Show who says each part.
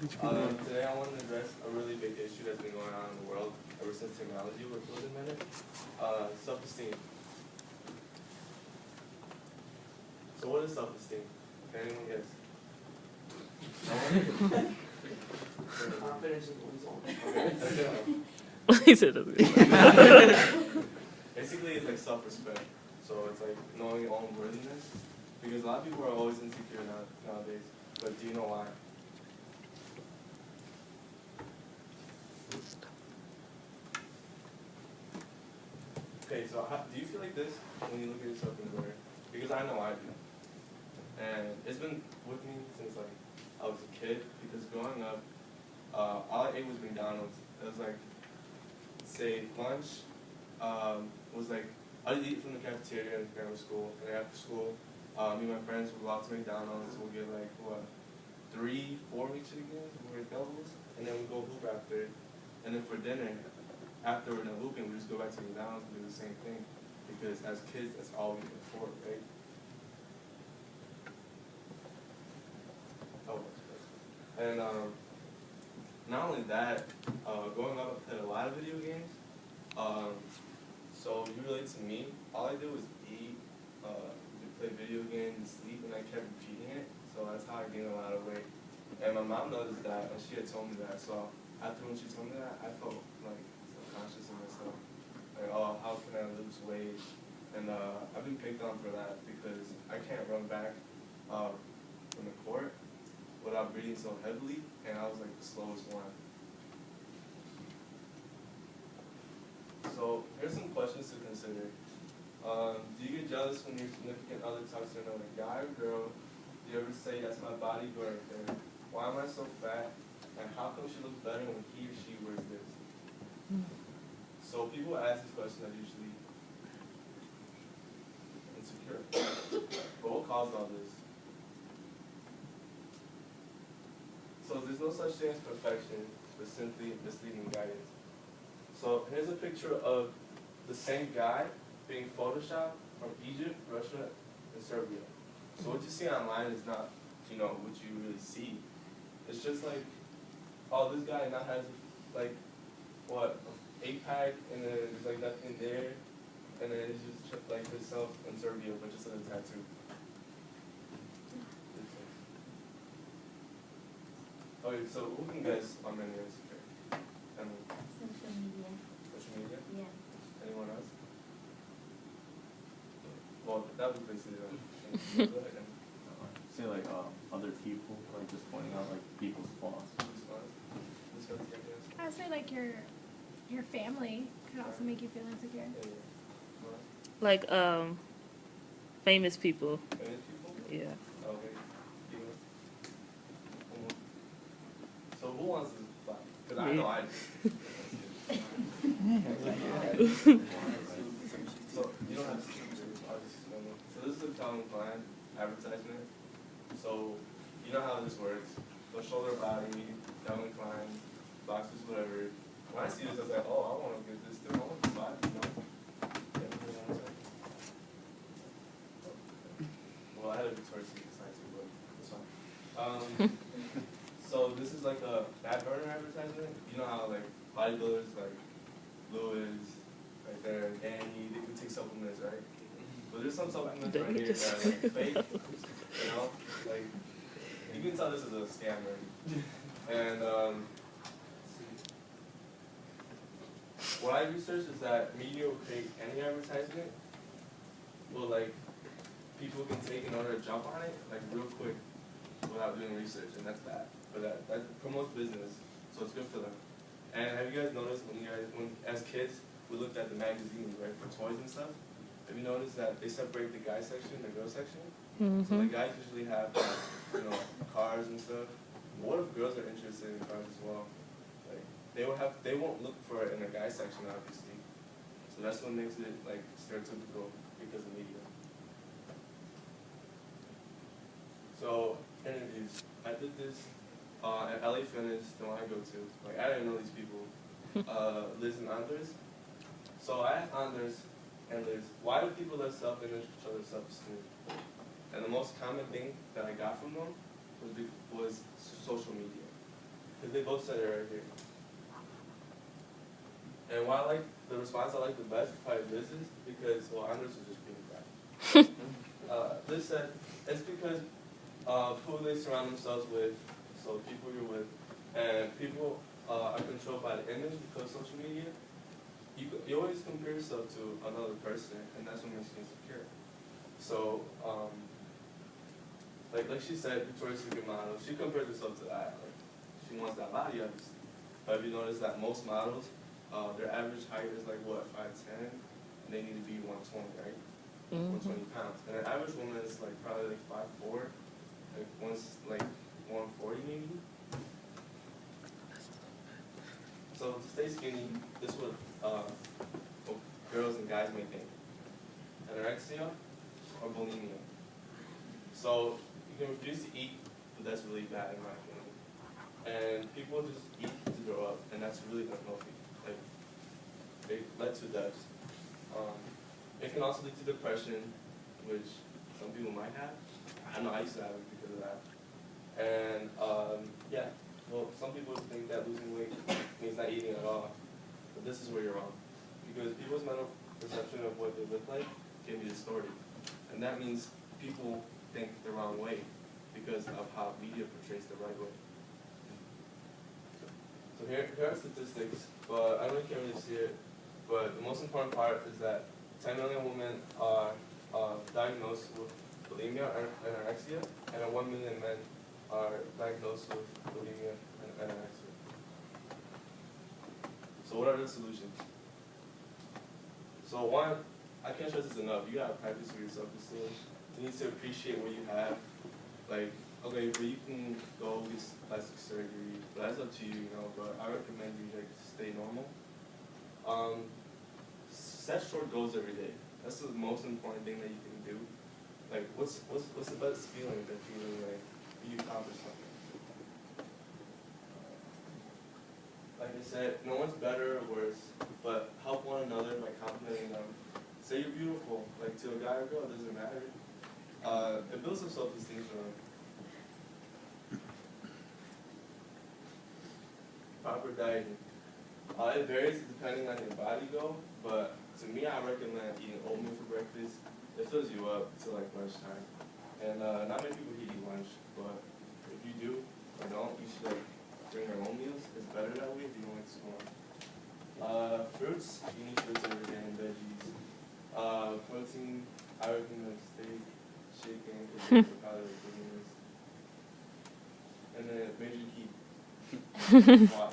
Speaker 1: Today I want to address a really big issue that's been going on in the world ever since technology was invented. Self-esteem. So what is self-esteem? Can anyone guess?
Speaker 2: He said it.
Speaker 1: Basically, it's like self-respect. So it's like knowing your own worthiness. Because a lot of people are always insecure nowadays. But do you know why? Okay, so do you feel like this when you look at yourself in the mirror? Because I know I do. And it's been with me since like I was a kid. Because growing up, all I ate was McDonald's. It was like, say, lunch was like, I'd eat from the cafeteria in grammar school. And after school, me and my friends would go out to McDonald's. We'll get like, what, 3, 4 meat chickens, we're doubles. And then we'd go hoop after. And then for dinner, after we're done hooping, we just go back to McDonald's and do the same thing. Because as kids, that's all we can afford, right? Oh, and not only that, growing up, I played a lot of video games. So you relate to me, all I did was eat, play video games, sleep, and I kept repeating it. So that's how I gained a lot of weight. And my mom noticed that, and she had told me that. So after when she told me that, I felt like subconscious of myself. Like, oh, how can I lose weight? And I've been picked on for that because I can't run back from the court without breathing so heavily, and I was like the slowest one. So here's some questions to consider. Do you get jealous when your significant other talks to another guy or girl? Do you ever say, that's my body right there? Why am I so fat? And how come she looks better when he or she wears this? So people ask these questions are usually insecure. But what caused all this? So there's no such thing as perfection, but simply misleading guidance. So here's a picture of the same guy being photoshopped from Egypt, Russia, and Serbia. So what you see online is not, what you really see. It's just like, oh, this guy now has like, what, 8-pack, and then there's like nothing there, and then it's just like himself in Serbia, but just as a tattoo. Okay, so who can guess how many is insecure?
Speaker 3: Social media.
Speaker 1: Social media?
Speaker 3: Yeah.
Speaker 1: Anyone else? Well, that was basically
Speaker 4: Say like other people, like just pointing out like people's flaws.
Speaker 5: I would say like your family could also make you feel insecure.
Speaker 2: Like famous people.
Speaker 1: Famous people?
Speaker 2: Yeah.
Speaker 1: Okay. So who wants this fight? Because I know I do. So you don't have to. So this is a Calvin Klein advertisement. So you know how this works. So shoulder body, Calvin Klein, boxes, whatever. When I see this, I was like, oh, I want to get this too. I want to buy it, Well, I had a Victoria's Secret site too, but it's fine. So this is like a fat burner advertisement. You know how like bodybuilders like Lewis, right there, Danny, they can take supplements, right? But there's some supplements right here that are like fake, like you can tell this is a scammer. And what I researched is that media will create any advertisement, well, like people can take in order to jump on it, like real quick, without doing research, and that's bad. But that promotes business, so it's good for them. And have you guys noticed when as kids, we looked at the magazines, right, for toys and stuff? Have you noticed that they separate the guy section and the girl section? So the guys usually have, cars and stuff. But what if girls are interested in cars as well? Like they won't look for it in the guy section, obviously. So that's what makes it like stereotypical because of media. So interviews, I did this at LA Fitness, the one I go to. Like I didn't know these people, Liz and Anders. So I asked Anders and Liz, why do people let self-image show their self-esteem? And the most common thing that I got from them was social media. because they both said it right here. And why I like the response I like the best is probably Liz's, because well, Andres was just being bad. Liz said it's because of who they surround themselves with, so people you're with, and people are controlled by the image because of social media. You always compare yourself to another person, and that's what makes you insecure. So, like she said, Victoria's Secret model, she compares herself to that. Like, she wants that body, obviously. But have you noticed that most models, their average height is like what, 5'10", and they need to be 120, right? 120 pounds. And an average woman is like probably like 5'4", like like 140 maybe. So to stay skinny, this is what girls and guys may think: anorexia or bulimia. So you can refuse to eat, but that's really bad in my opinion. And people just eat to grow up, and that's really unhealthy. Like, they led to deaths. It can also lead to depression, which some people might have. I know I used to have it because of that. And yeah, well, some people think that losing weight means not eating at all, but this is where you're wrong. Because people's mental perception of what they look like can be distorted. And that means people think the wrong way because of how media portrays the right way. So here are statistics, but I know you can't really see it, but the most important part is that 10 million women are diagnosed with bulimia and anorexia, and 1 million men are diagnosed with bulimia and anorexia. So what are the solutions? So one, I can't stress this enough, you gotta practice with your self-esteem. You need to appreciate what you have. Like, okay, but you can go get plastic surgery, but that's up to you, you know, but I recommend you like stay normal. Set short goals every day. That's the most important thing that you can do. Like, what's the best feeling that you accomplished something? Like I said, no one's better or worse, but help one another by complimenting them. Say you're beautiful, like to a guy or girl, it doesn't matter. It builds some self-esteem for them. Proper dieting. It varies depending on your body goal, but to me, I recommend eating oatmeal for breakfast. It fills you up till like lunchtime. And not many people eat lunch, but if you do or don't, you should like bring your own meals. It's better that way if you don't like school. Fruits, you need fruits every day and veggies. Protein, I recommend steak, chicken, because they're probably the biggest. And then major key. Wow.